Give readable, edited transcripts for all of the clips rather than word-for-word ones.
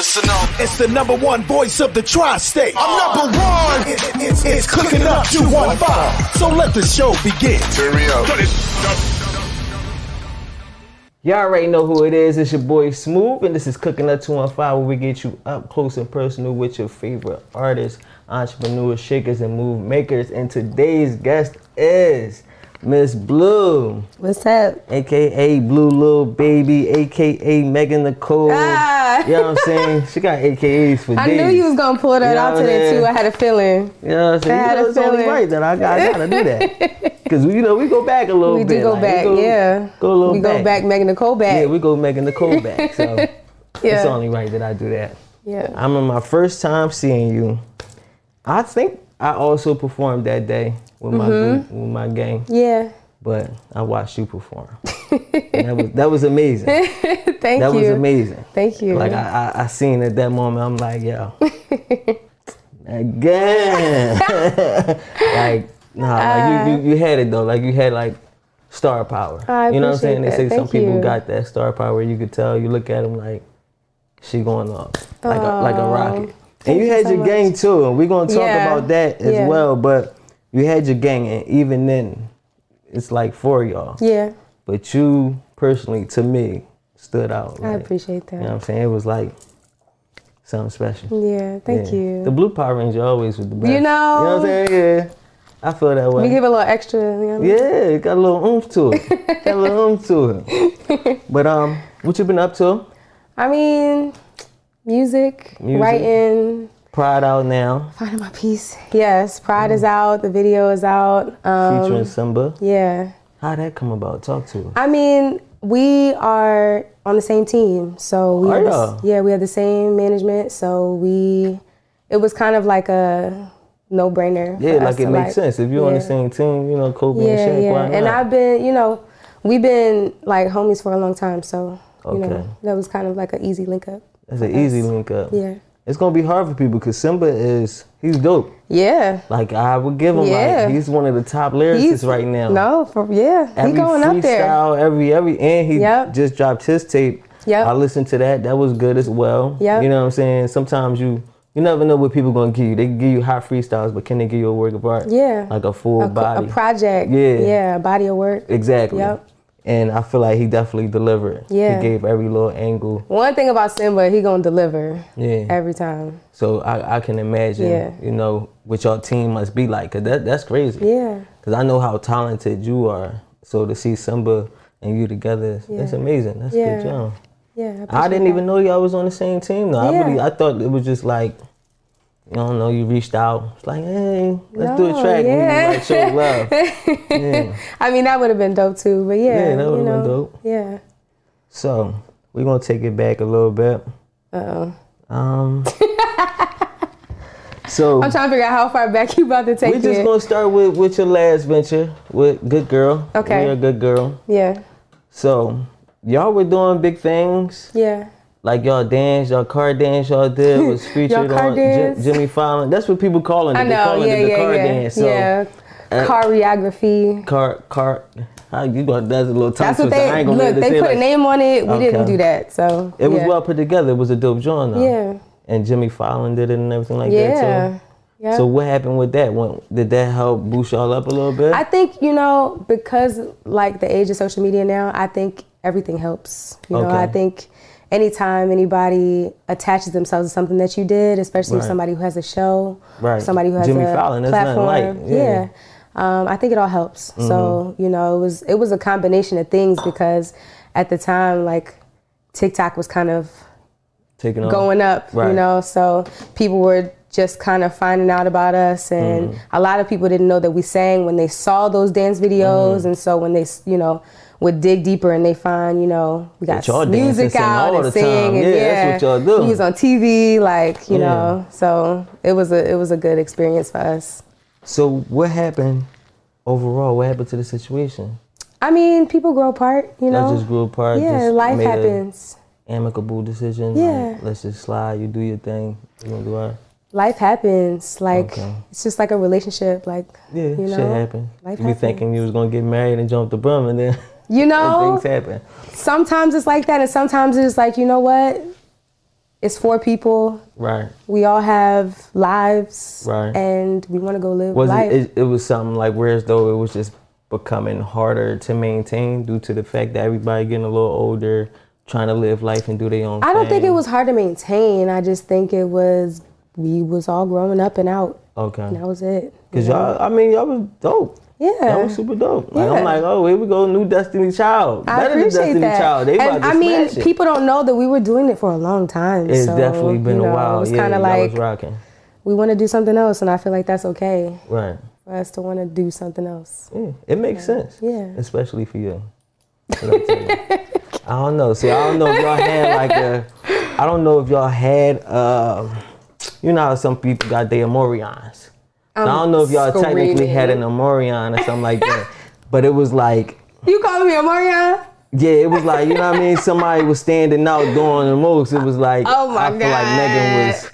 Listen up. It's the number one voice of the tri-state. I'm number one. It's Cooking Up 215. So let the show begin. Turn me up. Y'all already know who it is. It's your boy Smooth, and this is Cooking Up 215, where we get you up close and personal with your favorite artists, entrepreneurs, shakers, and move makers. And today's guest is Miss Blue. What's up? AKA Bleu Lil Baby, AKA Megan Nicole. You know what I'm saying? She got AKAs for days. I knew you was going to pull that out today too. I had a feeling. You know what I'm saying? It's only right that I gotta do that. Because, we go back a little bit. We do go back, yeah. We go back Megan Nicole back. Yeah, we go Megan Nicole back. So it's only right that I do that. Yeah. I'm in my first time seeing you. I think I also performed that day with my group, with my gang. Yeah. But I watched you perform. And that was amazing. Thank you. That was amazing. Thank you. Like I seen at that moment, I'm like, yo, again. Like you had it though. Like you had like star power. I you know what I'm saying? appreciate They say that. some Thank people you. got that star power. You could tell. You look at them like she going up like a rocket. And you had you so your gang too, and we're gonna talk about that as well. But you had your gang, and even then, it's like for y'all. Yeah. But you personally, to me, stood out. I like, appreciate that. You know what I'm saying? It was like something special. Yeah, thank you. The blue Power Ranger always was the best. You know? You know what I'm saying? Yeah. I feel that way. We give a little extra, you know what I mean? Yeah, it got a little oomph to it. But what you been up to? I mean, music, writing. Pride out now. Finding my piece. Yes, Pride is out. The video is out. Featuring Simba. Yeah. How'd that come about? Talk to us. I mean, we are on the same team. So we we have the same management. So it was kind of like a no-brainer. Yeah, like it makes sense. If you're on the same team, you know, Kobe and Shaq, why not? And I've been, we've been like homies for a long time. So, that was kind of like an easy link up. That's an easy link up. Yeah. It's gonna be hard for people because Simba he's dope. Yeah. Like I would give him like he's one of the top lyricists right now. No, he going up there. Every and he just dropped his tape. Yep. I listened to that. That was good as well. Yep. You know what I'm saying? Sometimes you never know what people gonna give you. They can give you hot freestyles, but can they give you a work of art? Yeah. Like a full body. A project. Yeah. Yeah, a body of work. Exactly. Yep. And I feel like he definitely delivered. Yeah. He gave every little angle. One thing about Simba, he gonna deliver. Yeah. Every time. So I can imagine, what your team must be like. Cause that's crazy. Yeah. Cause I know how talented you are. So to see Simba and you together, that's amazing. That's a good job. Yeah. I didn't even know y'all was on the same team though. Yeah. I thought it was just like, I don't know, you reached out. It's like, hey, let's do a track. Yeah. And like show love. Yeah. I mean, that would have been dope too, but Yeah, that would have been dope. Yeah. So, we're going to take it back a little bit. So I'm trying to figure out how far back you about to take it. We're just going to start with your last venture with Good Girl. Okay. You're a good girl. Yeah. So, y'all were doing big things. Yeah. Like y'all car dance y'all did was featured on Jimmy Fallon. That's what people calling it. I know, they calling it the car dance. So, choreography. How you gonna? That's a little tongue That's what twister. I ain't gonna look. They put a name on it. We didn't do that. So it was well put together. It was a dope joint though. Yeah. And Jimmy Fallon did it and everything like that too. Yeah. So what happened with that? Did that help boost y'all up a little bit? I think because like the age of social media now, I think everything helps. I think anytime anybody attaches themselves to something that you did, especially somebody who has a show, somebody who has Jimmy a Fallon, that's platform, I think it all helps. Mm-hmm. So it was a combination of things because at the time like TikTok was kind of going up, so people were just kind of finding out about us, and a lot of people didn't know that we sang when they saw those dance videos, and so when they would dig deeper and they find, we got music out and sing, and that's what y'all do. We was on TV, so it was a good experience for us. So what happened overall? What happened to the situation? I mean, people grow apart, Y'all just grew apart. Yeah, life happens. Amicable decision. Yeah. Like, let's just slide. You do your thing. You gonna do our. Life happens. It's just like a relationship. Shit happens. Life you be thinking you was gonna get married and jump the broom, and then things happen. Sometimes it's like that, and sometimes it's like, you know what? it's for people. Right. We all have lives. Right. And we want to go live life. It was something like whereas though it was just becoming harder to maintain due to the fact that everybody getting a little older, trying to live life and do their own thing? I don't think it was hard to maintain. I just think we was all growing up and out. Okay. And that was it. Because y'all was dope. Yeah. That was super dope. Like, Yeah. I'm like, oh, here we go, new Destiny Child. I Better than appreciate Destiny that. Child. They about And to I mean, smash it. people don't know that we were doing it for a long time. It's so, definitely been a while. It was Yeah, kind of y'all like was rocking. we want to do something else, and I feel like that's okay Right. for us to want to do something else. Yeah, it makes sense. Yeah. Especially for you. What I'm telling you. I don't know. See, I don't know if y'all had I don't know if y'all had, you know how some people got their Amorions. So I don't know if y'all technically had an Amorion or something like that. But it was like. You calling me a Marion? Yeah, it was like, you know what I mean? Somebody was standing out doing the most. It was like, Oh my I feel like God. Megan was,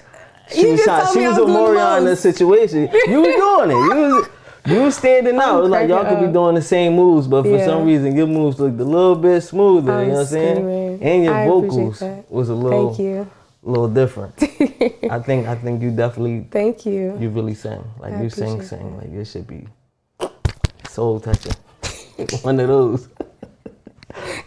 You just told me I was a doing the Morion in the most. situation. You was doing it. You was standing out. It was like y'all could be doing the same moves, but for some reason your moves looked a little bit smoother, you know what I'm saying? Screaming. And your I vocals appreciate that. was a little Thank you. different. I think you definitely Thank you. you really sang. Like I you sing. appreciate that. Like it should be soul touching. One of those.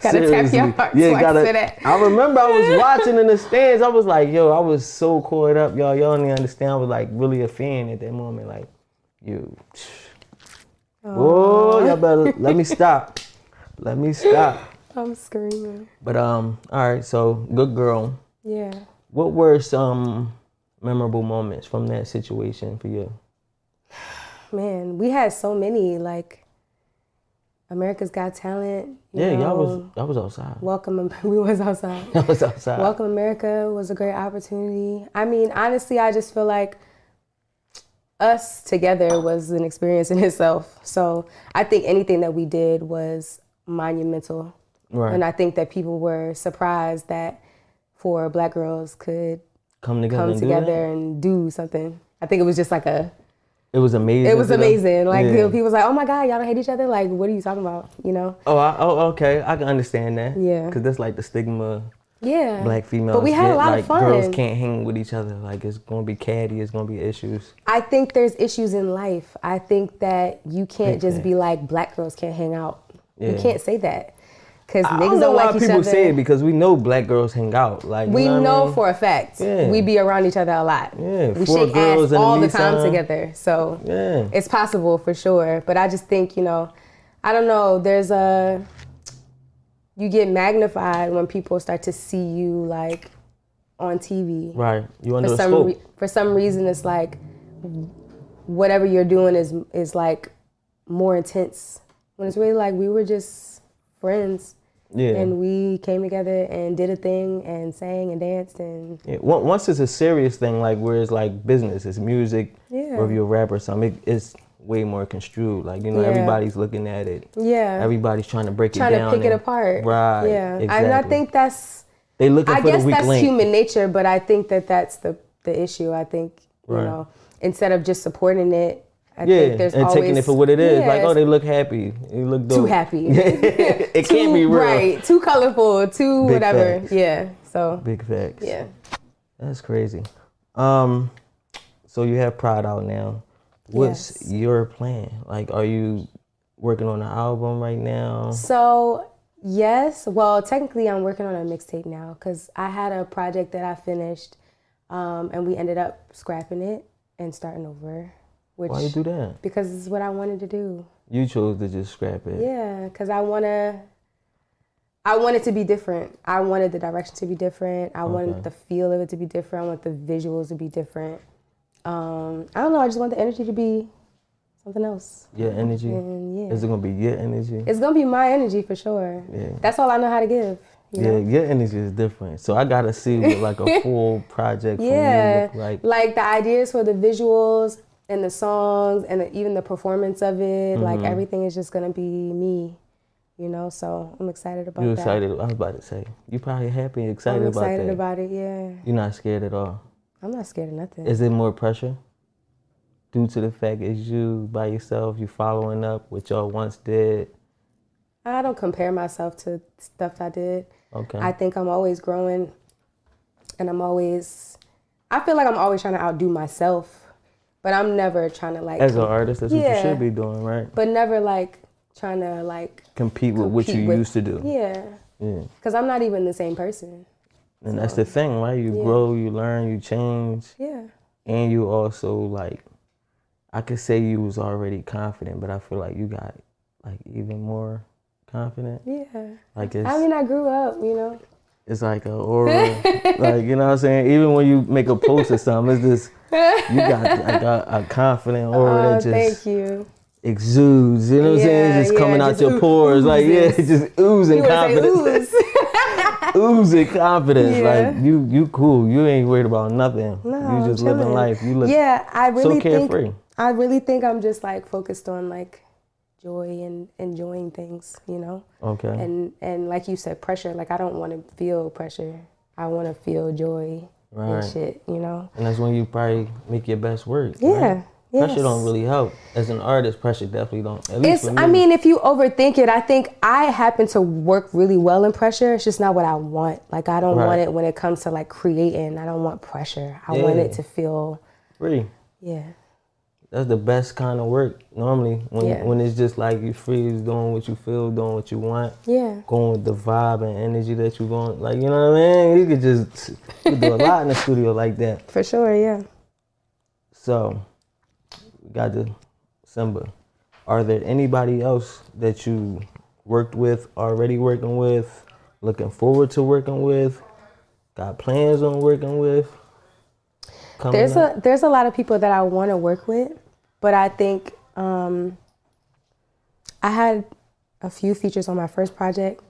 Gotta tap Seriously. your heart Yeah, twice for that. I remember I was watching in the stands. I was like, yo, I was so caught up, y'all. Y'all don't even understand. I was like really a fan at that moment. Like, you. Oh, y'all better let me stop. Let me stop. I'm screaming. But all right. So good girl. Yeah. What were some memorable moments from that situation for you? Man, we had so many, like America's Got Talent. Y'all was outside. We was outside. I was outside. Welcome America was a great opportunity. I mean, honestly, I just feel like us together was an experience in itself. So I think anything that we did was monumental. Right. And I think that people were surprised that 4 Black girls could come together and do something. I think it was just like it was amazing. It was amazing. Like yeah. people was like, "Oh my God, y'all don't hate each other." Like, what are you talking about? You know? Oh, okay. I can understand that. Yeah. Because that's like the stigma. Yeah. Black females. But we had a lot like, of fun. Girls can't hang with each other. Like it's gonna be catty. It's gonna be issues. I think there's issues in life. I think that you can't just be like Black girls can't hang out. Yeah. You can't say that. Because I niggas don't know don't why like each people other. say it because we know Black girls hang out. Like We you know what I know mean? for a fact. Yeah. We be around each other a lot. Yeah, We 4 shake girls ass in a all the Nissan. time together. So Yeah. it's possible for sure. But I just think, I don't know, you get magnified when people start to see you like on TV. Right. You under the scope. For some reason, it's like whatever you're doing is like more intense. When it's really like we were just friends. Yeah. And we came together and did a thing and sang and danced and. Yeah. Once it's a serious thing, like where it's like business, it's music, or if you're a rapper or something, it's way more construed. Like, everybody's looking at it. Yeah. Everybody's trying to break it trying down. to pick it apart. Right. Yeah. Exactly. And I think that's. They looking I for the guess weak that's link. human nature, but I think that's the issue. I think, Right. instead of just supporting it, I think there's and always, taking it for what it is. Like, oh, they look happy. They look dope. too happy. It can't be real. Right. Too colorful. Too Big whatever. facts. Yeah. So. Big facts. Yeah. That's crazy. So you have Pride out now. What's your plan? Like, are you working on an album right now? So, yes. Well, technically, I'm working on a mixtape now because I had a project that I finished, and we ended up scrapping it and starting over. Why you do that? Because it's what I wanted to do. You chose to just scrap it. Yeah, because I wanted to be different. I wanted the direction to be different. I wanted the feel of it to be different. I want the visuals to be different. I don't know. I just want the energy to be something else. Your energy? And Is it going to be your energy? It's going to be my energy for sure. Yeah. That's all I know how to give. You know? Your energy is different. So I got to see what like a full project from you look like. Like the ideas for the visuals and the songs and even the performance of it, like everything is just going to be me, so I'm excited about that. You excited? I was about to say, you probably happy and excited about that. I'm excited about it, yeah. You're not scared at all? I'm not scared of nothing. Is it more pressure due to the fact it's you by yourself, you following up what y'all once did? I don't compare myself to stuff I did. Okay. I think I'm always growing. And I feel like I'm always trying to outdo myself, but I'm never trying to like. As an artist, that's what you should be doing, right? But never like trying to like compete with what you used to do. Yeah. Because I'm not even the same person. And that's the thing, right? You grow, you learn, you change. Yeah. And you also like, I could say you was already confident, but I feel like you got like even more confident. Yeah. Like I grew up, you know. It's like an aura, like, you know what I'm saying? Even when you make a post or something, it's just, you got like a confident aura that just thank you. Exudes, you know what I'm saying? It's just coming out your pores, like, just oozing confidence. Oozing confidence, like, you cool, you ain't worried about nothing. No, you just living life, you look so carefree. I really think I'm just like focused on like joy and enjoying things, you know? Okay. And like you said, pressure, like I don't want to feel pressure. I want to feel joy and shit, you know? And that's when you probably make your best work. Yeah. Right? Pressure don't really help. As an artist, pressure definitely don't. At least for me. I mean, if you overthink it, I think I happen to work really well in pressure. It's just not what I want. Like I don't want it when it comes to like creating. I don't want pressure. I want it to feel free. Yeah. That's the best kind of work normally when it's just like you free, is doing what you feel, doing what you want. Yeah. Going with the vibe and energy that you want. Like, you know what I mean? You could do a lot in the studio like that. For sure, yeah. So, we got the Simba. Are there anybody else that you worked with, already working with, looking forward to working with, got plans on working with? There's a lot of people that I want to work with, but I think I had a few features on my first project,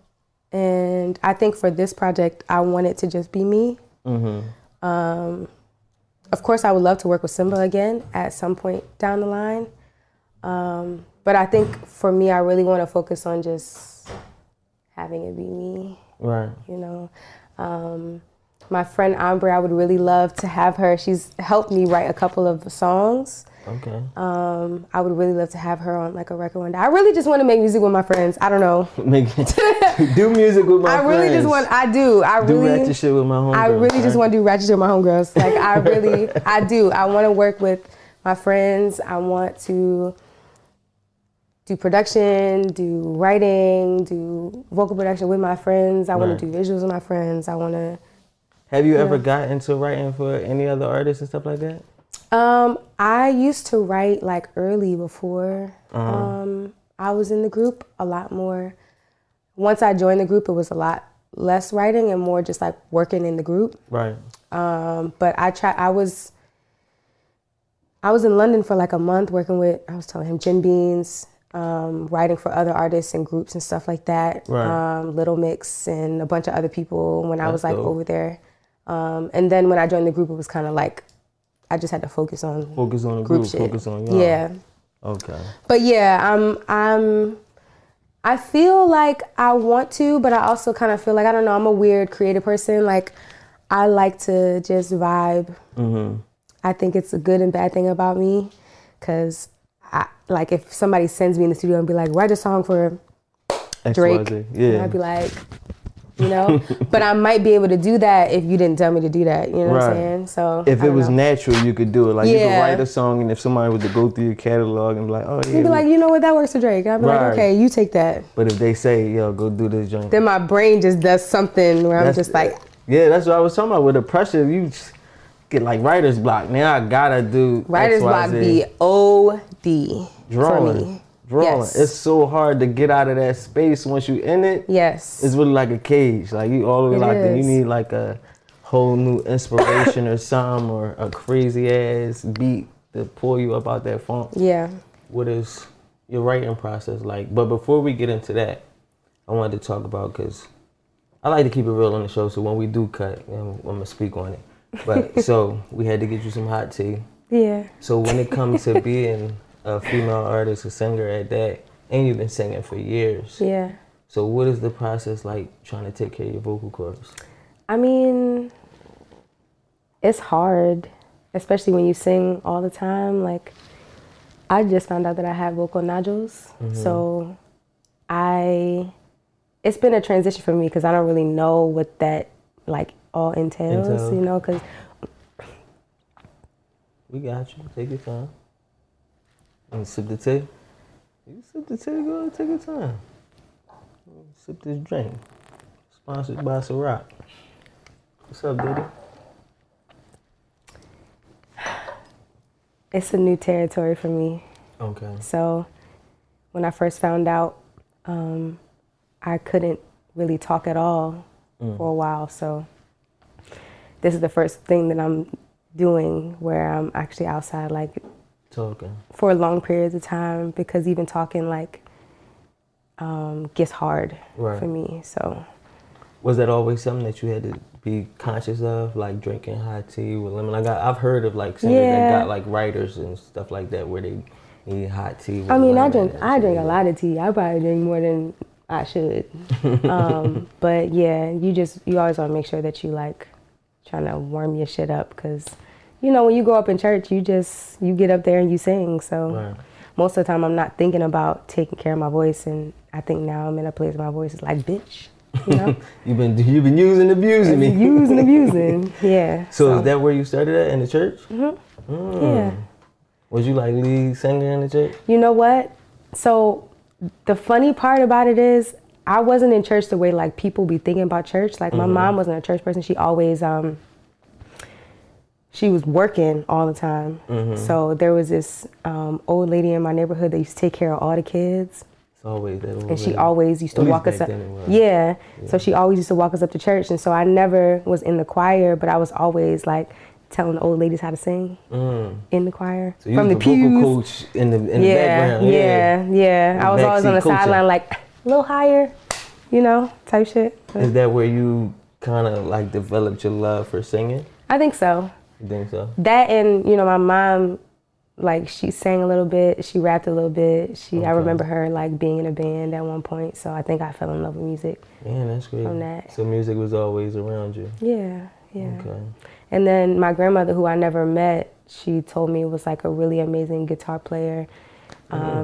and I think for this project I want it to just be me. Mm-hmm. Of course, I would love to work with Simba again at some point down the line, but I think for me, I really want to focus on just having it be me. Right. You know. My friend Amber, I would really love to have her. She's helped me write a couple of songs. Okay. I would really love to have her on like a record one day. I really just want to make music with my friends. I don't know. Do music with my friends. I really just want. I do. I do really ratchet shit with my homegirls. I really just want to do ratchet shit with my homegirls. Like I do. I want to work with my friends. I want to do production, do writing, do vocal production with my friends. I want to do visuals with my friends. I want to. Have you ever got into writing for any other artists and stuff like that? I used to write like early before I was in the group, a lot more. Once I joined the group, it was a lot less writing and more just like working in the group. Right. But I was in London for like a month working with, I was telling him, Jim Beans, writing for other artists and groups and stuff like that. Right. Little Mix and a bunch of other people when I was like over there. And then when I joined the group, it was kind of like I just had to focus on the group shit. Focus on y'all. Yeah. Okay. But yeah, I feel like I want to, but I also kind of feel like, I don't know, I'm a weird creative person. Like I like to just vibe. Mm-hmm. I think it's a good and bad thing about me, because like if somebody sends me in the studio and be like, write a song for Drake, and I'd be like, you know, but I might be able to do that if you didn't tell me to do that, you know what I'm saying? So if it was natural, you could do it. Like you could write a song, and if somebody was to go through your catalog and be like, oh yeah, you'd be like, you know what, that works for Drake. I'd be like, okay, you take that. But if they say, yo, go do this joint, then my brain just does something where I'm just like, yeah, that's what I was talking about. With the pressure, you get like writer's block. Now I gotta do writer's block. Be OD drawing. For me. Drawing. Yes. It's so hard to get out of that space once you in it. Yes. It's really like a cage. Like you all the way locked in. You need like a whole new inspiration or something, or a crazy ass beat to pull you up out that funk. Yeah. What is your writing process like? But before we get into that, I wanted to talk about, because I like to keep it real on the show, so when we do cut, I'm gonna speak on it. But so we had to get you some hot tea. Yeah. So when it comes to being a female artist, a singer at that, and you've been singing for years. Yeah. So what is the process like trying to take care of your vocal cords? I mean, it's hard, especially when you sing all the time. Like, I just found out that I have vocal nodules. Mm-hmm. So it's been a transition for me, because I don't really know what that like all entails. You know, because we got you. Take your time. And sip the tea. You sip the tea, go ahead, take your time. Sip this drink. Sponsored by Ciroc. What's up, Diddy? it's a new territory for me. Okay. So when I first found out, I couldn't really talk at all for a while. So this is the first thing that I'm doing where I'm actually outside, like talking for long periods of time, because even talking like gets hard for me. So was that always something that you had to be conscious of, like drinking hot tea with lemon? Like I've heard of like singers that got like writers and stuff like that where they need hot tea with lemon. I drink a lot of tea. I probably drink more than I should. But yeah, you always want to make sure that you like trying to warm your shit up, because you know when you grow up in church, you get up there and you sing. So most of the time I'm not thinking about taking care of my voice, and I think now I'm in a place where my voice is like, bitch, you know. you've been using, abusing me. Abusing, yeah. So is that where you started at, in the church? Yeah. Was you like lead singer in the church? You know what? So the funny part about it is I wasn't in church the way like people be thinking about church. Like my mom wasn't a church person. She always she was working all the time. So there was this old lady in my neighborhood that used to take care of all the kids. It's always that old and she lady. always used to walk us up. Yeah. So she always used to walk us up to church. And so I never was in the choir, but I was always like telling the old ladies how to sing in the choir. So you from was the vocal pews. coach in the background. Yeah. I was always on the sideline like a little higher, you know, type shit. Is that where you kind of like developed your love for singing? I think so. You think so? That, and you know, my mom, like she sang a little bit, she rapped a little bit. I remember her like being in a band at one point. So I think I fell in love with music. Yeah, that's great. From that. So music was always around you. Yeah. Okay. And then my grandmother, who I never met, she told me was like a really amazing guitar player.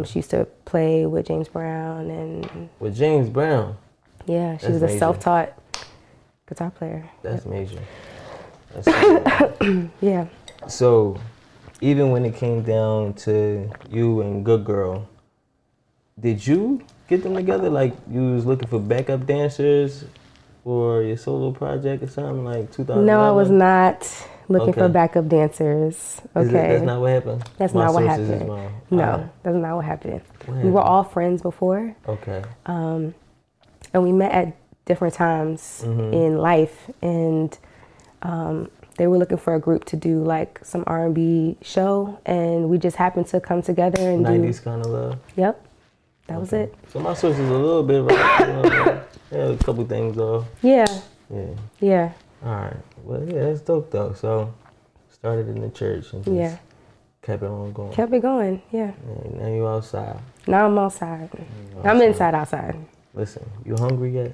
She used to play with James Brown and... With James Brown? Yeah, she was a self-taught guitar player. That's major. That's major. Yeah. So, even when it came down to you and Good Girl, did you get them together? Like, you was looking for backup dancers for your solo project or something, like 2011? No, I was not looking for backup dancers. Okay. That's not what happened? That's not what happened. No, that's not what happened. We were all friends before. Okay. And we met at different times in life, and they were looking for a group to do like some R&B show, and we just happened to come together and 90s kind of love? Yep. That was it. So my source is a little bit right. Yeah, a couple things though. Yeah. Yeah. All right. Well, yeah, that's dope though. So started in the church and just kept it on going. Kept it going. Yeah. Now you outside. Now I'm outside. I'm inside outside. Listen, you hungry yet?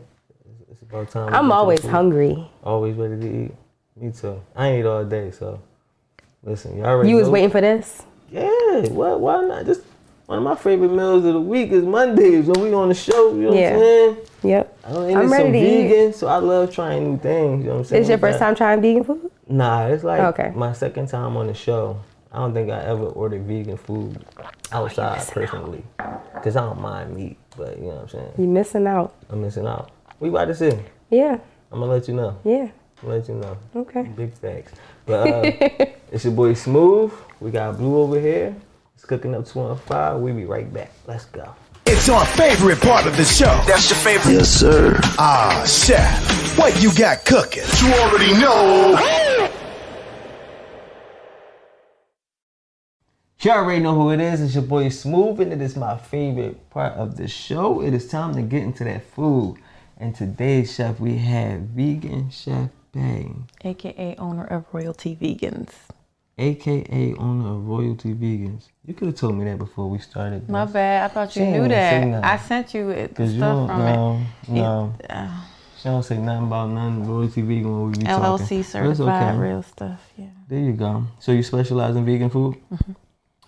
It's about time. I'm always hungry. Always ready to eat. Me too. I ain't eat all day, so listen. You already. You was waiting for this? Yeah. Why not? Just one of my favorite meals of the week is Mondays when we on the show. You know what I'm saying? Yep. I'm ready to vegan, so I love trying new things. You know what I'm saying? It's your first time trying vegan food? Nah, it's like my second time on the show. I don't think I ever ordered vegan food outside personally, because I don't mind meat, but you know what I'm saying? You missing out. I'm missing out. We about to see. Yeah. I'm going to let you know. Yeah. I'm going to let you know. Okay. Big facts. But it's your boy Smooth. We got Blue over here. It's Cooking Up 215. We be right back. Let's go. It's our favorite part of the show. That's your favorite? Yes, sir. Chef, what you got cooking? You already know. You already know who it is. It's your boy Smooth, and it is my favorite part of the show. It is time to get into that food. And today's chef, we have Vegan Chef Bang, AKA owner of Royalty Vegans. AKA owner of Royalty Vegans. You could have told me that before we started this. My bad. I thought you knew that. I sent you stuff from it. No. She don't say nothing about none Royalty Vegan when we be talking. LLC certified, real stuff. Yeah. There you go. So you specialize in vegan food? Mm-hmm.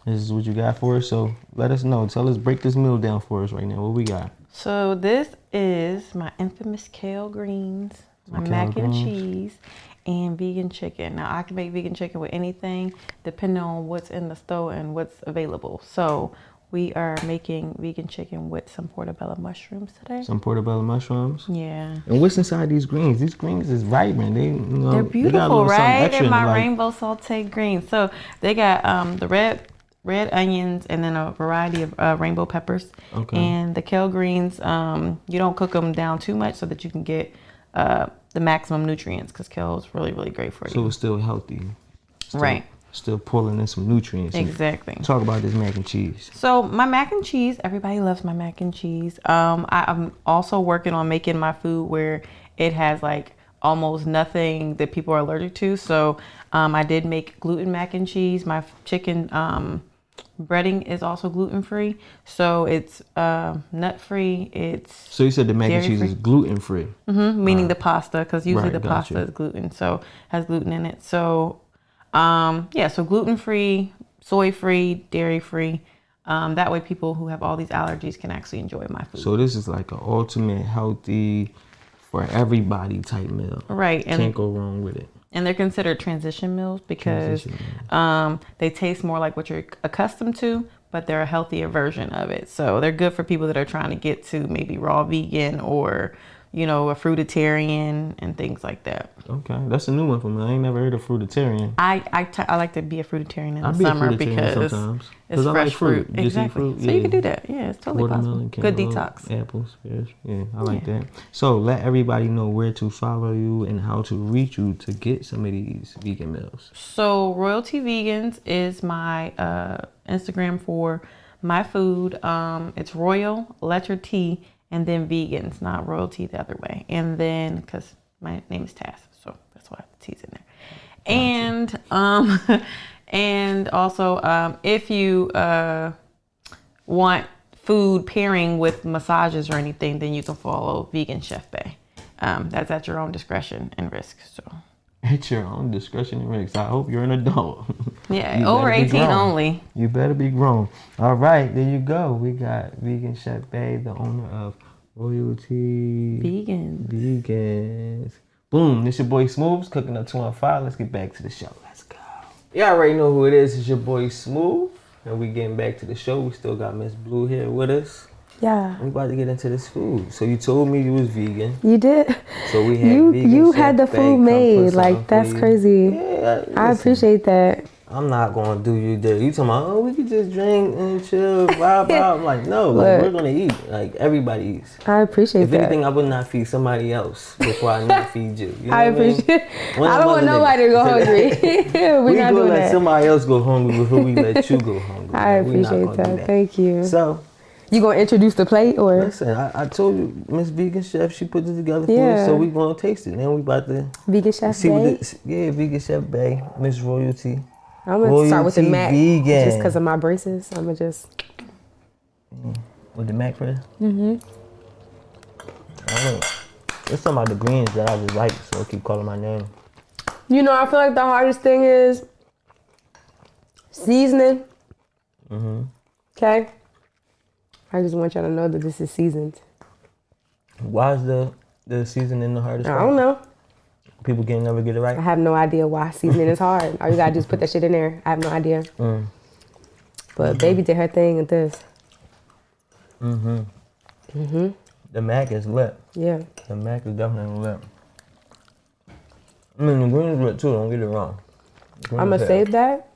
This is what you got for us. So let us know. Break this meal down for us right now. What we got? So this is my infamous kale greens my mac and cheese, and vegan chicken. Now I can make vegan chicken with anything depending on what's in the store and what's available. So we are making vegan chicken with some portobello mushrooms today. Some portobello mushrooms? Yeah. And what's inside these greens? These greens is vibrant. They're beautiful, right? They're my rainbow sauteed greens. So they got the red onions and then a variety of rainbow peppers. Okay. And the kale greens, you don't cook them down too much so that you can get the maximum nutrients, because kale is really, really great for you. So it's still healthy. Right. Still pulling in some nutrients. Exactly. Talk about this mac and cheese. So my mac and cheese, everybody loves my mac and cheese. I'm also working on making my food where it has like almost nothing that people are allergic to. So I did make gluten mac and cheese. My chicken breading is also gluten free. So it's nut free. So you said the mac and cheese is gluten free? Mm-hmm, meaning the pasta, because usually the pasta is gluten, so has gluten in it. So so gluten-free, soy-free, dairy-free. That way people who have all these allergies can actually enjoy my food. So this is like an ultimate healthy for everybody type meal. Right. And can't go wrong with it. And they're considered transition meals because they taste more like what you're accustomed to, but they're a healthier version of it. So they're good for people that are trying to get to maybe raw vegan or a fruitarian and things like that. Okay, that's a new one for me. I ain't never heard of fruitarian. I like to be a fruitarian in the summer because it's fresh like fruit. Exactly. Fruit, so you can do that. Yeah, it's totally possible. Good detox. Apples, pears. Yeah, I like that. So let everybody know where to follow you and how to reach you to get some of these vegan meals. So Royalty Vegans is my Instagram for my food. It's Royal, letter T, and then Vegans, not Royalty the other way. And then, because my name is Tass, so that's why the T's in there. And and also, if you want food pairing with massages or anything, then you can follow Vegan Chef Bay. That's at your own discretion and risk. So. At your own discretion and risk. I hope you're an adult. Yeah, over 18 only. You better be grown. All right, there you go. We got Vegan Chef Bay, the owner of Royalty Vegans. Boom, this your boy Smooths, cooking up 215. Let's get back to the show. Let's go. You already know who it is. It's your boy Smooth. And we getting back to the show. We still got Miss Blue here with us. Yeah. We about to get into this food. So you told me you was vegan. You did. So we had you had the food made. Like, that's crazy. Yeah, I appreciate that. I'm not gonna do you there. You talking about, we could just drink and chill, vibe out. I'm like, no, like, we're gonna eat. Like, everybody eats. I appreciate that. If anything, I would not feed somebody else before I not feed you. You know I appreciate it. I don't want nobody to go hungry. We not doing that. Let somebody else go hungry before we let you go hungry. I appreciate that. Thank you. So, you gonna introduce the plate or? Listen, I told you, Miss Vegan Chef, she put this together for us, so we gonna taste it. Then we about to Vegan Chef Bay. Vegan Chef Bay, Miss Royalty. I'm gonna start with the mac, vegan. just because of my braces. I'm gonna just with the mac first. Mm-hmm. I know. There's some of the greens that I just like, so I keep calling my name. You know, I feel like the hardest thing is seasoning. Mm-hmm. Okay. I just want y'all to know that this is seasoned. Why is the seasoning the hardest part? I don't know. People can never get it right? I have no idea why seasoning is hard. All you gotta do is put that shit in there. I have no idea. But baby did her thing with this. The mac is lit. Yeah. The mac is definitely lit. I mean, the greens lit too, don't get it wrong. I'm gonna save that.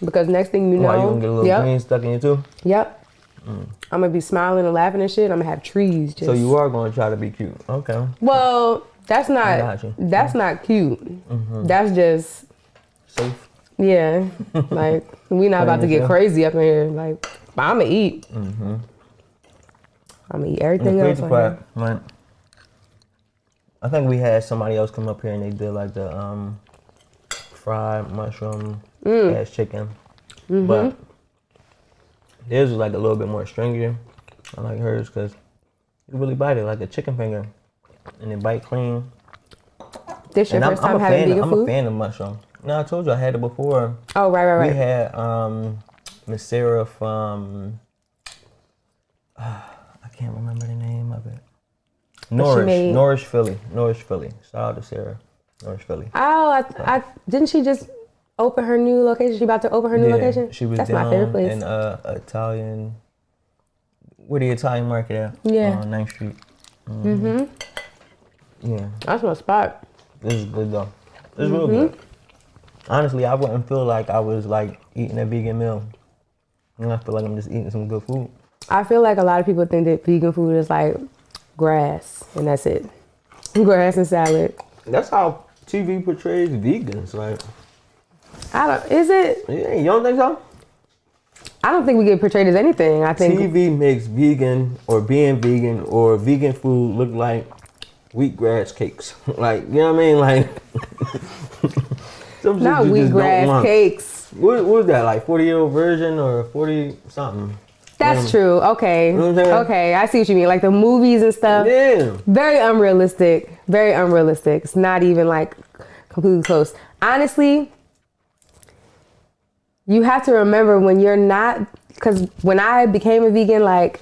Because next thing you know. You gonna get a little green stuck in you too? Yep. I'm gonna be smiling and laughing and shit. I'm gonna have trees just. So you are gonna try to be cute. Okay. Well, that's not cute. That's just safe. Yeah. Like, we not about to get crazy up in here. Like, but I'm gonna eat. I'm gonna eat everything else. Part, like, I think we had somebody else come up here and they did like the fried mushroom ass chicken. But theirs was like a little bit more stringier. I like hers because you really bite it like a chicken finger. And it bite clean. This your first time having vegan food? I'm a fan of mushroom. No, I told you I had it before. Oh, right. We had Miss Sarah from, I can't remember the name of it. Norris, Philly. Shout out to Sarah. Norris, Philly. Oh, I didn't she just open her new location? She about to open her new location? She was That's down my favorite place. in Italian, where the Italian market at? Yeah. On 9th Street. Mm-hmm. Yeah. That's my spot. This is good though. It's real good. Honestly, I wouldn't feel like I was like eating a vegan meal. I feel like I'm just eating some good food. I feel like a lot of people think that vegan food is like grass and that's it. Grass and salad. That's how TV portrays vegans. Like, Is it? yeah, you don't think so? I don't think we get portrayed as anything. I think TV makes vegan or being vegan or vegan food look like wheatgrass cakes. Like, you know what I mean? Like, some shit not you just don't wheatgrass want. cakes. What was that, like 40-year-old version or 40 something? That's true. Okay. You know what I'm saying? Okay, I see what you mean. Like the movies and stuff. Yeah. Very unrealistic. Very unrealistic. It's not even like completely close. Honestly, you have to remember when you're not, because when I became a vegan, like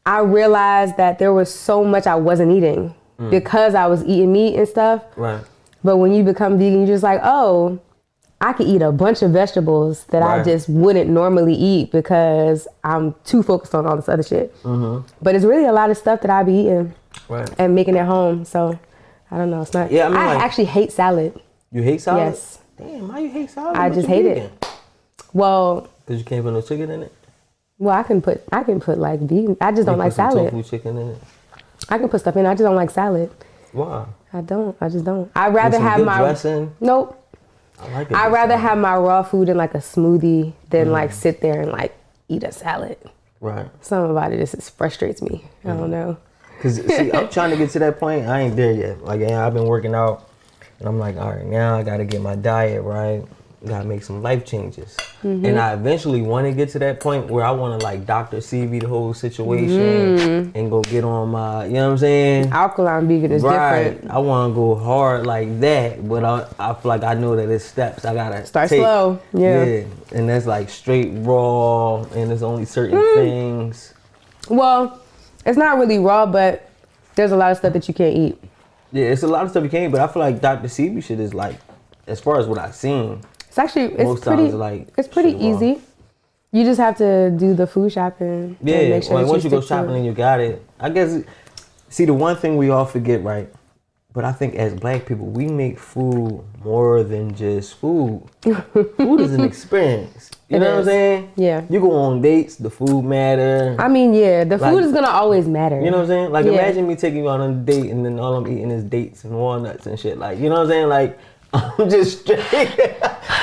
I realized that there was so much I wasn't eating because I was eating meat and stuff. Right. But when you become vegan, you're just like, oh, I could eat a bunch of vegetables that I just wouldn't normally eat because I'm too focused on all this other shit. Mm-hmm. But it's really a lot of stuff that I be eating and making at home. So I don't know. It's not. Yeah, I actually hate salad. You hate salad? Yes. Damn, why you hate salad? I just hate it. Well, because you can't put no chicken in it. Well, I can put like vegan. I just don't like salad. Tofu chicken in it. I can put stuff in. I just don't like salad. Why? I just don't. I'd rather have my dressing. Nope. I like it. I'd rather have my raw food in like a smoothie than like sit there and like eat a salad. Right. Something about it just frustrates me. I don't know. Cause see, I'm trying to get to that point. I ain't there yet. Like, I've been working out, and I'm like, all right, now I got to get my diet right. Gotta make some life changes. And I eventually want to get to that point where I want to like Dr. CV the whole situation and go get on my, you know what I'm saying? Alkaline vegan is different. I want to go hard like that, but I feel like I know that it's steps I gotta start take. slow. Yeah. And that's like straight raw, and there's only certain things. Well, it's not really raw, but there's a lot of stuff that you can't eat. Yeah, it's a lot of stuff you can't eat, but I feel like Dr. CV shit is like, as far as what I've seen, it's actually it's pretty easy. You just have to do the food shopping. Yeah, and make sure once you go shopping and you got it. I guess, see, the one thing we all forget, right? But I think as black people, we make food more than just food. Food is an experience. You know what I'm saying? Yeah. You go on dates, the food matter. I mean, yeah, the food is gonna always matter. You know what I'm saying? Like, imagine me taking you out on a date and then all I'm eating is dates and walnuts and shit. Like, you know what I'm saying? Like, I'm just straight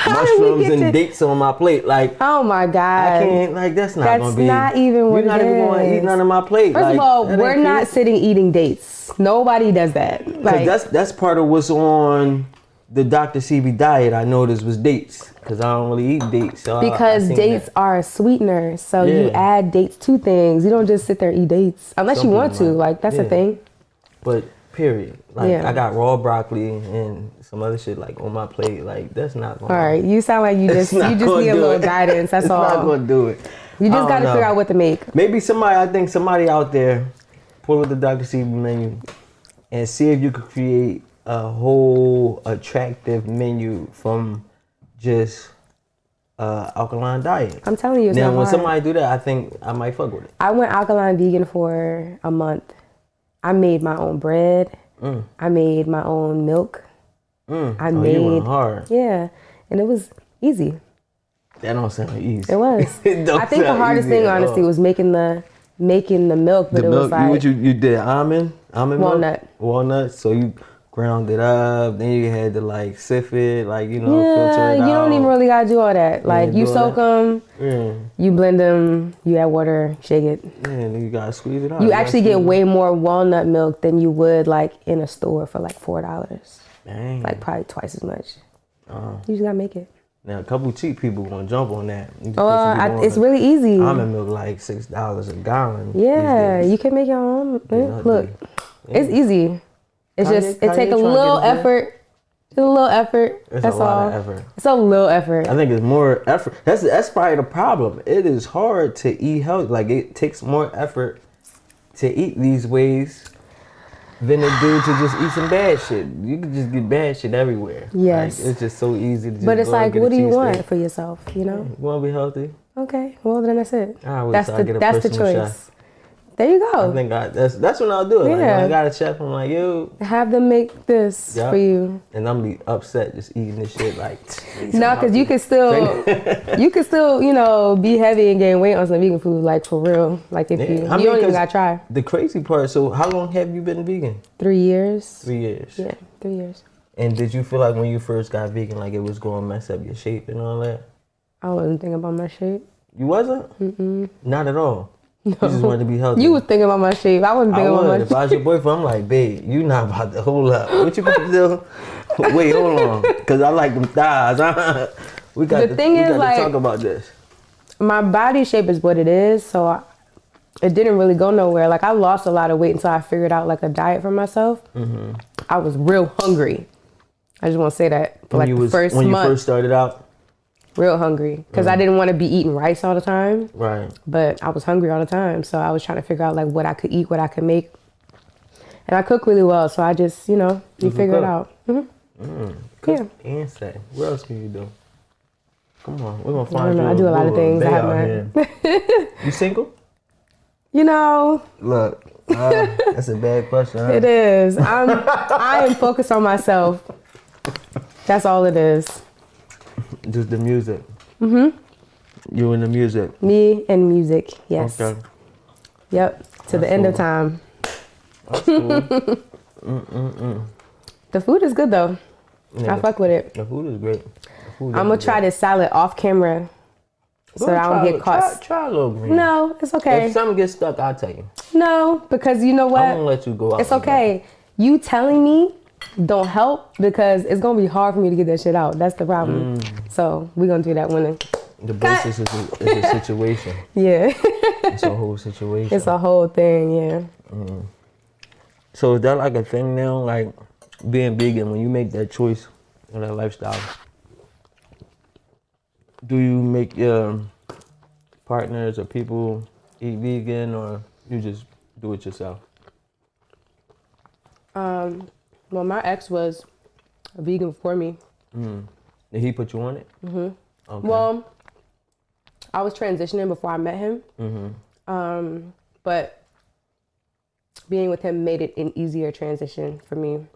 mushrooms and dates on my plate. Like, oh my God. I can't, like, that's gonna be. That's not even what it is. You're not even going to eat none of my plate. First of all, we're not sitting eating dates. Nobody does that. Like, that's part of what's on the Dr. CB diet. I noticed was dates, because I don't really eat dates. So because dates are a sweetener. So you add dates to things. You don't just sit there and eat dates. Unless you want to. Like, that's a thing. But period. Like, I got raw broccoli and some other shit like on my plate. Like, that's not going. All right, you sound like you just need a little guidance. That's all. It's not gonna do it. You just got to figure out what to make. Maybe somebody out there pull up the Dr. CB menu and see if you could create a whole attractive menu from just alkaline diet. I'm telling you, it's now not when hard. somebody do that, I think I might fuck with it. I went alkaline vegan for a month. I made my own bread. I made my own milk. You went hard. Yeah, and it was easy. That don't sound easy. It was. I think the hardest thing, honestly, was making the milk. But the it milk, was like what you did almond walnut. Walnut. So you ground it up, then you had to like sift it, like, you know, filter it out. You don't even really gotta do all that. Like, you soak them, you blend them, you add water, shake it. Yeah, and then you gotta squeeze it out. You actually get way more walnut milk than you would like in a store for like $4. Dang. Like probably twice as much. You just gotta make it. Now a couple cheap people gonna jump on that. It's really easy. Almond milk like $6 a gallon. Yeah, you can make your own. Look, it's easy. It's just it take a little effort. Just a little effort. It's that's a lot all. of effort. It's a little effort. I think it's more effort. That's probably the problem. It is hard to eat healthy. Like, it takes more effort to eat these ways than a dude to just eat some bad shit. You can just get bad shit everywhere. Yes. Like, it's just so easy to just But it's go and like, get what a do you want cheesesteak. for yourself, you know? You want to be healthy? Okay, well then that's it. That's the choice. Chef. There you go. I think that's when I'll do it. Like, when I got a chef, I'm like, yo. Have them make this for you. And I'm be upset just eating this shit like. No, because you can still, you know, be heavy and gain weight on some vegan food, like for real. Like if you don't even gotta try. The crazy part. So how long have you been vegan? 3 years. 3 years. Yeah, 3 years. And did you feel like when you first got vegan, like it was going to mess up your shape and all that? I wasn't thinking about my shape. You wasn't? Mm-mm. Not at all. No. You just wanted to be healthy. You was thinking about my shape. I wasn't thinking about my shape. If I was your boyfriend, I'm like, babe, you not about to hold up. What you about to do? Wait, hold on. Because I like them thighs. we got to talk about this. My body shape is what it is, so it didn't really go nowhere. Like, I lost a lot of weight until I figured out, like, a diet for myself. Mm-hmm. I was real hungry. I just want to say that. For, like, the first month. When you first started out? Real hungry, because I didn't want to be eating rice all the time. Right. But I was hungry all the time, so I was trying to figure out like what I could eat, what I could make, and I cook really well. So I just, you know, you figure it out. Mm-hmm. Cook and say. What else can you do? Come on, we're gonna find I don't know. I do a lot of things. I have You single? You know. Look, that's a bad question. Huh? It is. I am focused on myself. That's all it is. Just the music. Mm-hmm. You and the music. Me and music, yes. Okay. Yep, to the end of time. That's cool. The food is good though. Yeah, I fuck with it. The food is great. I'm gonna try this salad off camera so that I don't get caught. Try a little green. No, it's okay. If something gets stuck, I'll tell you. No, because you know what? I'm gonna let you go out. It's okay. You telling me don't help because it's gonna be hard for me to get that shit out. That's the problem. So we're gonna do that one. The basis is a situation. Yeah. It's a whole situation. It's a whole thing, yeah. So is that like a thing now, like being vegan, when you make that choice or that lifestyle, do you make your partners or people eat vegan or you just do it yourself? Well, my ex was a vegan before me. Did he put you on it? Mm-hmm. Okay. Well, I was transitioning before I met him. Mm-hmm. But being with him made it an easier transition for me.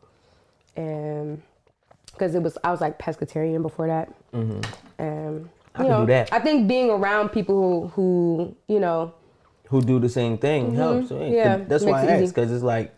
And because I was like pescatarian before that. Mm-hmm. And I can do that. I think being around people who you know, who do the same thing helps. Right? Yeah, that's why I asked, because it's like,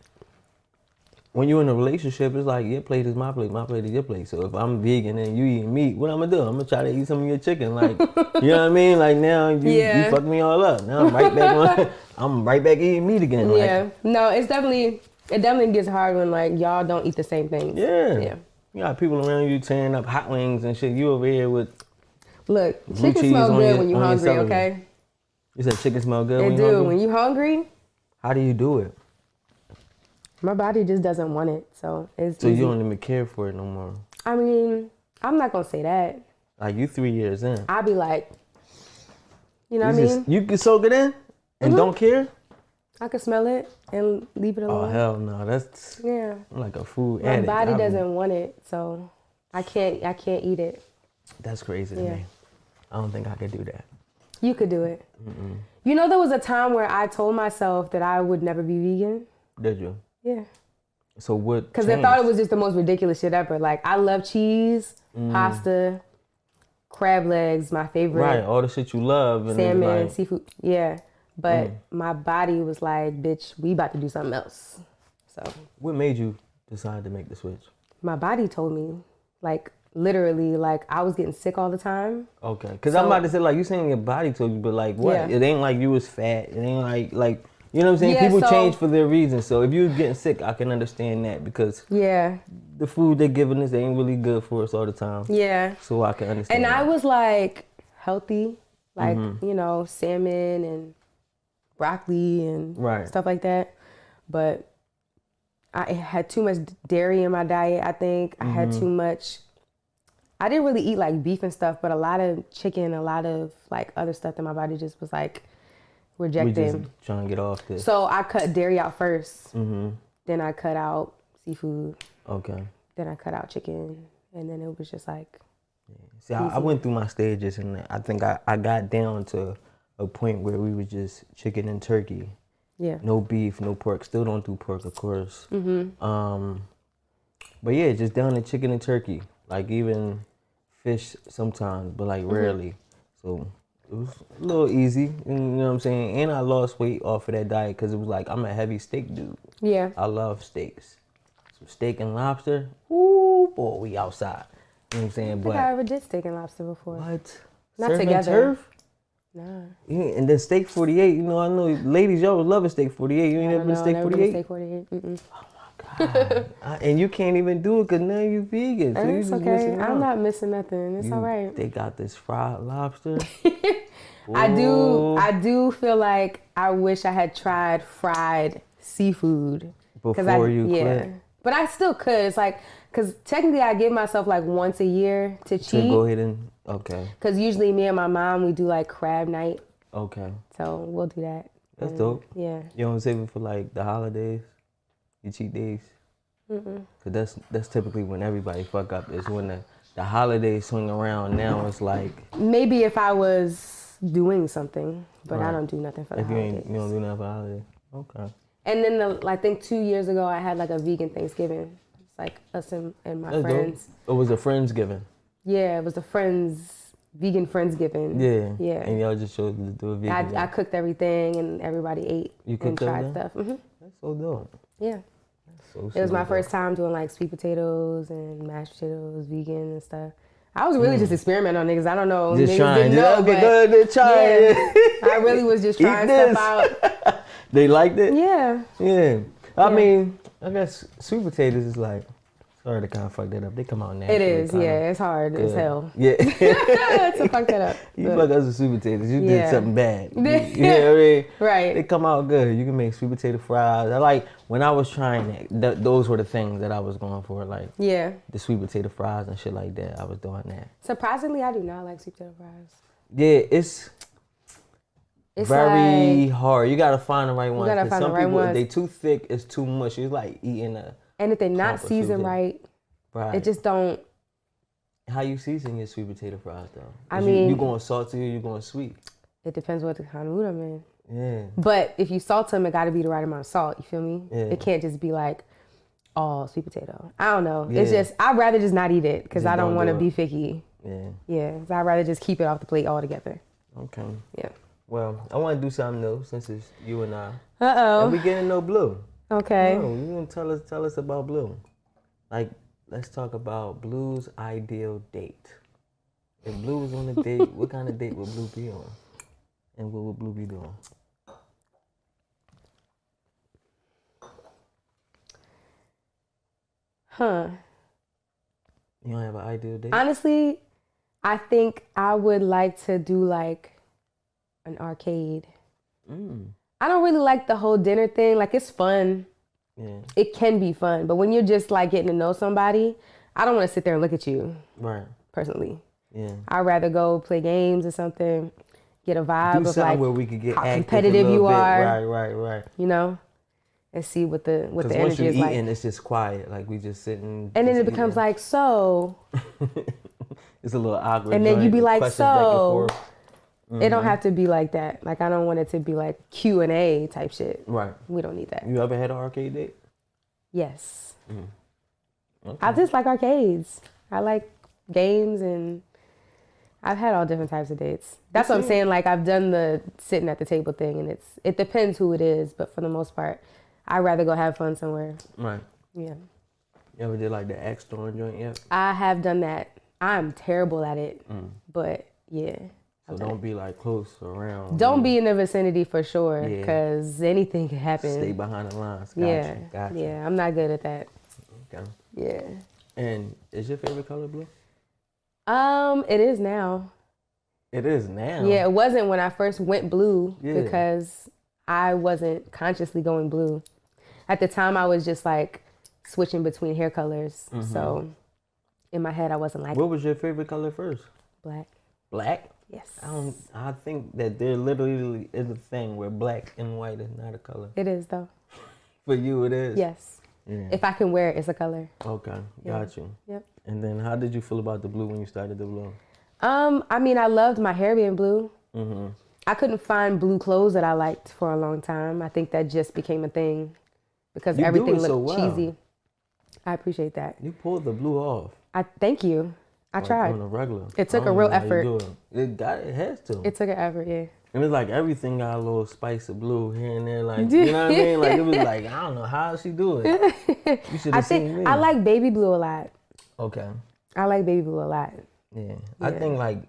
when you're in a relationship, it's like your plate is my plate is your plate. So if I'm vegan and you eating meat, what I'm gonna do? I'm gonna try to eat some of your chicken. Like, you know what I mean? Like now you fucked me all up. Now I'm right back I'm right back eating meat again. Yeah. Like, No, it definitely gets hard when like y'all don't eat the same things. Yeah. Yeah. You got people around you tearing up hot wings and shit. You over here with Look, chicken smells good when you're hungry, okay? You said chicken smell good when you're hungry? When you're hungry. How do you do it? My body just doesn't want it, so it's So easy. you don't even care for it no more? I mean, I'm not gonna say that. Like, you 3 years in. I'll be like, you know what I mean? You can soak it in and don't care? I can smell it and leave it alone. Oh, hell no. That's like a food addict. My body doesn't want it, so I can't eat it. That's crazy to me. I don't think I could do that. You could do it. Mm-mm. You know, there was a time where I told myself that I would never be vegan. Did you? Yeah. So what? Because I thought it was just the most ridiculous shit ever. Like, I love cheese, pasta, crab legs, my favorite. Right, all the shit you love. And salmon, like, seafood. Yeah. But my body was like, bitch, we about to do something else. So. What made you decide to make the switch? My body told me. Like, literally, like, I was getting sick all the time. Okay. Because I'm about to say, like, you saying your body told you, but like, what? Yeah. It ain't like you was fat. It ain't like, you know what I'm saying? Yeah, people change for their reasons. So if you was getting sick, I can understand that, because the food they're giving us ain't really good for us all the time. Yeah. So I can understand. And I was like healthy, like, you know, salmon and broccoli and stuff like that. But I had too much dairy in my diet, I think. I had too much. I didn't really eat like beef and stuff, but a lot of chicken, a lot of like other stuff that my body just was like rejecting. We just trying to get off this. So I cut dairy out first. Then I cut out seafood. Okay. Then I cut out chicken. And then it was just like... See, I went through my stages, and I think I got down to a point where we was just chicken and turkey. Yeah. No beef, no pork. Still don't do pork, of course. But yeah, just down to chicken and turkey. Like even fish sometimes, but like rarely. So it was a little easy, you know what I'm saying? And I lost weight off of that diet because it was like, I'm a heavy steak dude. Yeah. I love steaks. Some steak and lobster. Ooh, boy, we outside. You know what I'm saying? I think I ever did steak and lobster before. What? Not Surf and together. turf? Nah. Yeah, and then steak 48. You know, I know ladies, y'all love a steak 48. You ain't never been steak 48? Steak 48. Mm-mm. And you can't even do it because now you vegan. So you It's just okay. missing out. I'm not missing nothing. It's all right. They got this fried lobster. I do feel like I wish I had tried fried seafood. Before you quit. But I still could. It's like, because technically I give myself like once a year to cheat. To go ahead and, okay. Because usually me and my mom, we do like crab night. Okay. So we'll do that. That's dope. Yeah. You don't save it for like the holidays? You cheat days? Because that's typically when everybody fuck up. It's when the holidays swing around. Now it's like... Maybe if I was doing something, but I don't do nothing for the holidays. You don't do nothing for the holidays? Okay. And then I think 2 years ago, I had like a vegan Thanksgiving. It's like us and my That's friends. Dope. It was a Friendsgiving. Yeah, it was a vegan Friendsgiving. Yeah. Yeah. And y'all just chose to do a vegan. I cooked everything and everybody ate and tried stuff. That's so dope. Yeah. So it was my first time doing like sweet potatoes and mashed potatoes, vegan and stuff. I was really just experimenting on niggas. I don't know. Just niggas trying. didn't know, Okay, go ahead, try it. I really was just trying stuff out. They liked it? Yeah. Yeah. I mean, I guess sweet potatoes is like, sorry to kind of fuck that up. They come out naturally. It is, yeah. It's hard as hell. Yeah. To fuck that up. You fuck us with sweet potatoes. You did something bad. You know what I mean? Right. They come out good. You can make sweet potato fries. I like, when I was trying that, those were the things that I was going for. Like, the sweet potato fries and shit like that. I was doing that. Surprisingly, I do not like sweet potato fries. Yeah, it's very hard. You gotta find the right ones. You gotta find the right ones. If they too thick, it's too much. It's like eating a... And if they're not seasoned right, it just don't... How you season your sweet potato fries though? I mean... You going salty or you going sweet? It depends what kind of mood I'm in. Yeah. But if you salt them, it gotta be the right amount of salt. You feel me? Yeah. It can't just be like all sweet potato. I don't know. Yeah. It's just, I'd rather just not eat it because I don't want to be picky. Yeah. Yeah. So I'd rather just keep it off the plate altogether. Okay. Yeah. Well, I want to do something new since it's you and I. Uh-oh. And we getting to know Bleu. Okay. No, you gonna tell us about Bleu. Like, let's talk about Blue's ideal date. If Blue was on a date, what kind of date would Blue be on? And what would Blue be doing? Huh. You don't have an ideal date? Honestly, I think I would like to do like an arcade. I don't really like the whole dinner thing. Like, it's fun. Yeah. It can be fun. But when you're just like getting to know somebody, I don't want to sit there and look at you. Right. Personally. Yeah. I'd rather go play games or something, get a vibe of like where we could get how active competitive you are. Right. You know? And see what the energy is like. Because once you're eating, it's just quiet. Like, we just sitting. And then it becomes like, so. It's a little awkward. And then you be like, so. Mm-hmm. It don't have to be like that. Like, I don't want it to be like Q&A type shit. Right. We don't need that. You ever had an arcade date? Yes. Okay. I just like arcades. I like games, and I've had all different types of dates. That's what I'm saying. Like, I've done the sitting at the table thing, and it depends who it is, but for the most part, I'd rather go have fun somewhere. Right. Yeah. You ever did like the Axe Throwing joint yet? I have done that. I'm terrible at it, but yeah. So don't be like close around. Don't be in the vicinity for sure, because anything can happen. Stay behind the lines. Gotcha. Yeah, I'm not good at that. Okay. Yeah. And is your favorite color blue? It is now. It is now? Yeah, it wasn't when I first went blue because I wasn't consciously going blue. At the time, I was just like switching between hair colors. So in my head, I wasn't like. What was your favorite color first? Black. Black? Yes. I think that there literally is a thing where black and white is not a color. It is though. For you, it is. Yes. Yeah. If I can wear it, it's a color. Okay, got you. Yep. And then, how did you feel about the blue when you started the blue? I mean, I loved my hair being blue. Mm-hmm. I couldn't find blue clothes that I liked for a long time. I think that just became a thing because You everything do it looked so well. cheesy. I appreciate that. You pulled the blue off. I thank you. I tried. On a regular. It took I a don't real know how you effort. do it. It has to. It took an effort, yeah. And it's like everything got a little spice of blue here and there. Like, you know what I mean? Like, it was like, I don't know how she do it. You should have seen me. I like baby blue a lot. Okay. I like baby blue a lot. Yeah. I think, like,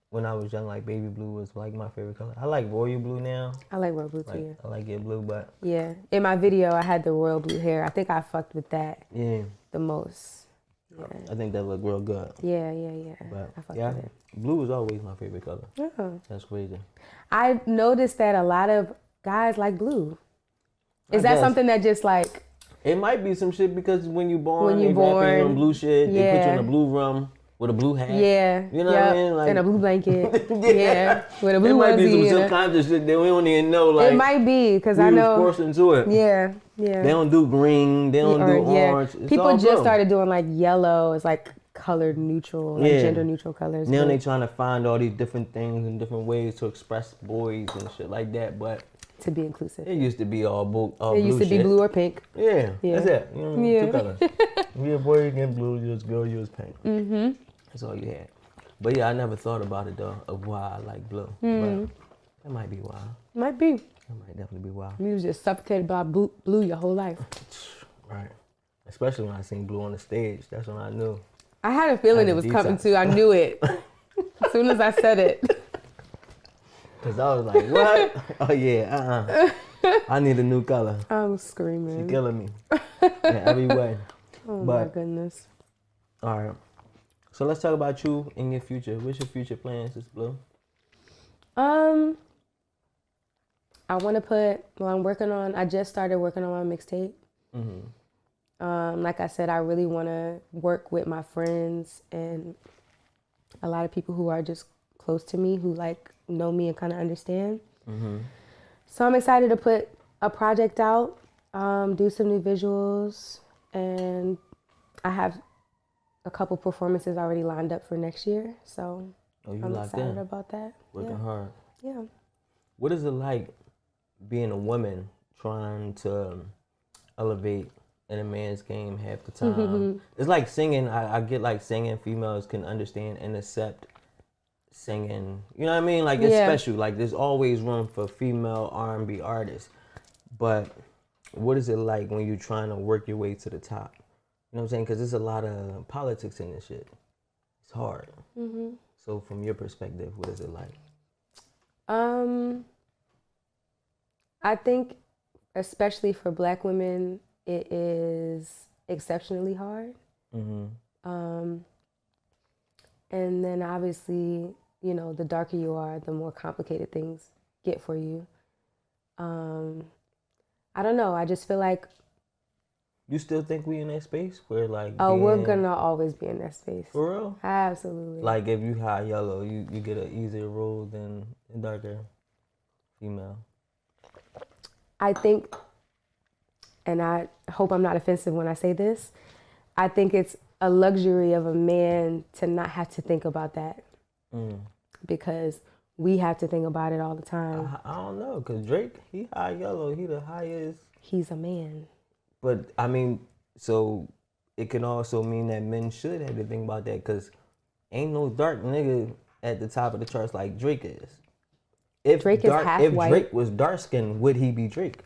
when I was young, like, baby blue was, like, my favorite color. I like royal blue now. I like royal blue too, Like, yeah. I like it blue, but... Yeah. In my video, I had the royal blue hair. I think I fucked with that the most. Yeah. I think that looked real good. Yeah. But, I fucked yeah, with it. blue is always my favorite color. Oh. That's crazy. I noticed that a lot of guys like blue. Is that guess. something that just like... It might be some shit because when you born, When you they wrap you born, in blue shit. They put you in yeah. a blue room with a blue hat. Yeah. You know what I mean? Like, and a blue blanket. Yeah. With a blue it might be onesie some and a- subconscious shit that we don't even know. Like, it might be because we I was know. forced into it. Yeah. They don't do green. They don't do orange. It's People all just blue. started doing like yellow. It's like colored neutral, like gender neutral colors. Now but they trying to find all these different things and different ways to express boys and shit like that. But to be inclusive. it used to be all blue. It used to be blue or pink. Yeah, Yeah. that's it. You know, Yeah. two colors. If you're a boy, you get blue. You're a girl, you're pink. Mm-hmm. That's all you had. But yeah, I never thought about it though, of why I like blue. But that might be why. Might be. That might definitely be why. You was just suffocated by blue your whole life. Right. Especially when I seen blue on the stage. That's when I knew. I had a feeling Had it a was detox. coming too. I knew it. As soon as I said it. Cause I was like, what? Oh yeah, I need a new color. I'm She screaming. killing me in every way. Oh But- my goodness. All right. So let's talk about you and your future. What's your future plans, Miss Blue? I want to I just started working on my mixtape. Like I said, I really want to work with my friends and a lot of people who are just close to me, who like know me and kind of understand. So I'm excited to put a project out, do some new visuals, and I have a couple performances already lined up for next year. So You I'm locked excited in, about that. working hard. Yeah. What is it like being a woman trying to elevate in a man's game half the time? It's like singing. I get like singing. Females can understand and accept singing. You know what I mean? Like it's special. Like there's always room for female R&B artists. But what is it like when you're trying to work your way to the top? You know what I'm saying? Because there's a lot of politics in this shit. It's hard. So from your perspective, what is it like? I think, especially for Black women, it is exceptionally hard. And then obviously, you know, the darker you are, the more complicated things get for you. I don't know. I just feel like, You still think we in that space where like we're gonna always be in that space. for real? Absolutely. Like if you high yellow, you get an easier role than a darker female. I think, and I hope I'm not offensive when I say this, I think it's a luxury of a man to not have to think about that. Because we have to think about it all the time. I don't know, cause Drake, he high yellow, he the highest. He's a man. But I mean, so it can also mean that men should have to think about that, cause ain't no dark nigga at the top of the charts like Drake is. If Drake is half if white. Drake was dark skinned, would he be Drake?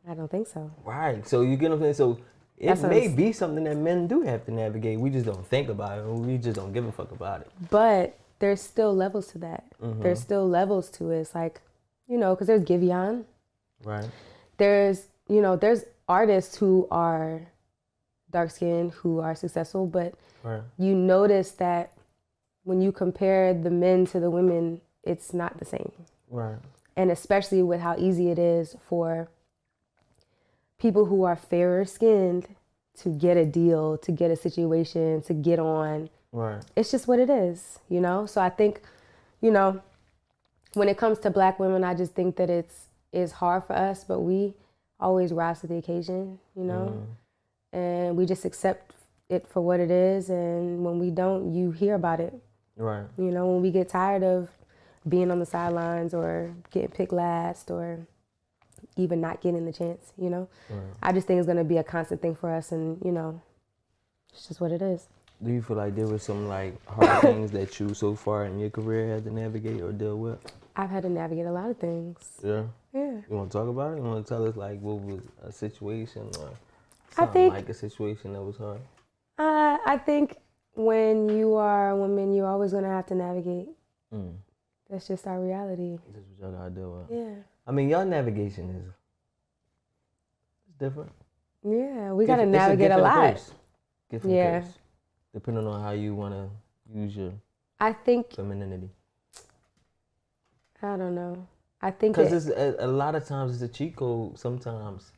I don't think so. Right. So you get what I'm saying? So it That's what may I'm be something that men do have to navigate. We just don't think about it. Or we just don't give a fuck about it. But there's still levels to that. There's still levels to it. It's like, you know, because there's Giveon. Right. There's, you know, there's artists who are dark skinned, who are successful, but Right. you notice that when you compare the men to the women, it's not the same. Right. And especially with how easy it is for people who are fairer skinned to get a deal, to get a situation, to get on. Right. It's just what it is, you know? So I think, you know, when it comes to Black women, I just think that it's hard for us, but we always rise to the occasion, you know? And we just accept it for what it is, and when we don't, you hear about it. Right. You know, when we get tired of being on the sidelines or getting picked last or even not getting the chance, you know? Right. I just think it's going to be a constant thing for us, and, you know, it's just what it is. Do you feel like there were some like hard things that you so far in your career had to navigate or deal with? I've had to navigate a lot of things. Yeah. Yeah. You want to talk about it? You want to tell us like what was a situation or something like a situation that was hard? I think when you are a woman, you're always going to have to navigate. That's just our reality. That's what y'all gotta deal with. Yeah. I mean, y'all navigation is different. Yeah, we got to navigate a lot. Different curse, depending on how you want to use your femininity. I don't know. I think because a lot of times it's a cheat code. Sometimes,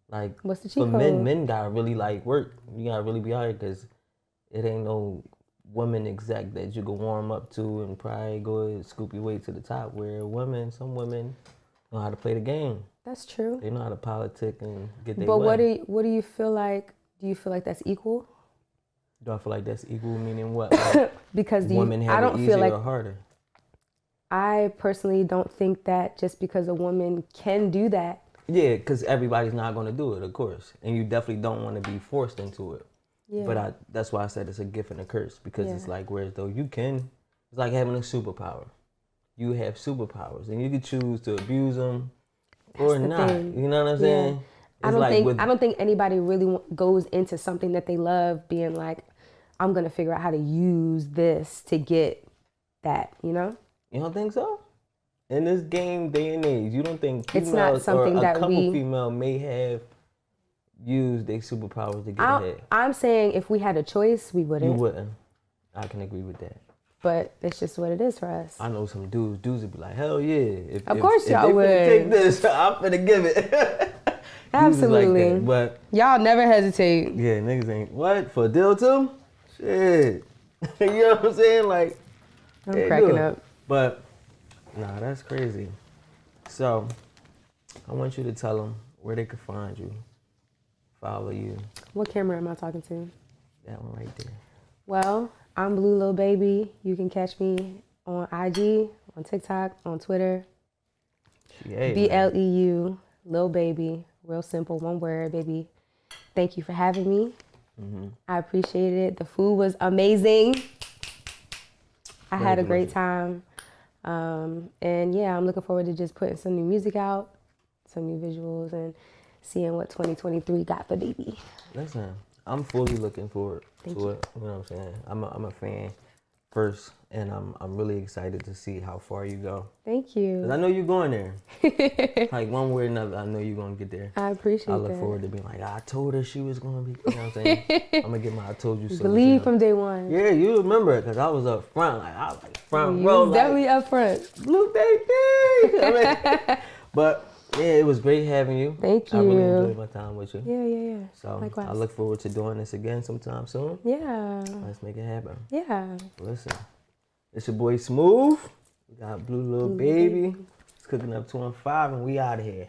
like what's the cheat code? Men gotta really like work. You gotta really be out here because it ain't no woman exact that you can warm up to and probably go and scoop your way to the top. Where some women know how to play the game. That's true. They know how to politic and get their way. But what do you feel like? Do you feel like that's equal? Do I feel like that's equal? Meaning what? Like because women have it easier or harder? I personally don't think that just because a woman can do that. Yeah, because everybody's not going to do it, of course. And you definitely don't want to be forced into it. Yeah. But that's why I said it's a gift and a curse. Because it's like, whereas though you can, it's like having a superpower. You have superpowers. And you can choose to abuse them or not. Thing. You know what I'm saying? I don't think anybody really goes into something that they love being like, I'm going to figure out how to use this to get that, you know? You don't think so? In this game, day and age, you don't think it's not something that a couple female may have used their superpowers to get ahead? I'm saying if we had a choice, we wouldn't. You wouldn't. I can agree with that. But it's just what it is for us. I know some dudes would be like, hell yeah. Of course y'all would. Take this, I'm finna give it. Absolutely. Like that, but y'all never hesitate. Yeah, niggas ain't, what? For a deal too? Shit. You know what I'm saying? Like, I'm cracking up. But, nah, that's crazy. So, I want you to tell them where they can find you, follow you. What camera am I talking to? That one right there. Well, I'm Bleu Lil Baby. You can catch me on IG, on TikTok, on Twitter. BLEU, Lil Baby. Real simple, one word, baby. Thank you for having me. I appreciate it. The food was amazing. I had a great time. And yeah, I'm looking forward to just putting some new music out, some new visuals, and seeing what 2023 got for baby. Listen, I'm fully looking forward to it. You know what I'm saying? I'm a fan first, and I'm really excited to see how far you go. Thank you. 'Cause I know you're going there. Like one way or another, I know you're gonna get there. I appreciate that. I look forward to being like, I told her she was gonna be. You know what I'm saying? I'm gonna get my I told you so. Believe from day one. Yeah, you remember it because I was up front. Like I was like front you row. Was definitely up front. Blue Baby. I mean, but yeah, it was great having you. Thank you. I really enjoyed my time with you. Yeah. So likewise. I look forward to doing this again sometime soon. Yeah. Let's make it happen. Yeah. Listen, it's your boy Smooth. We got Bleu Lil Baby. It's cooking up 2 and 5, and we out of here.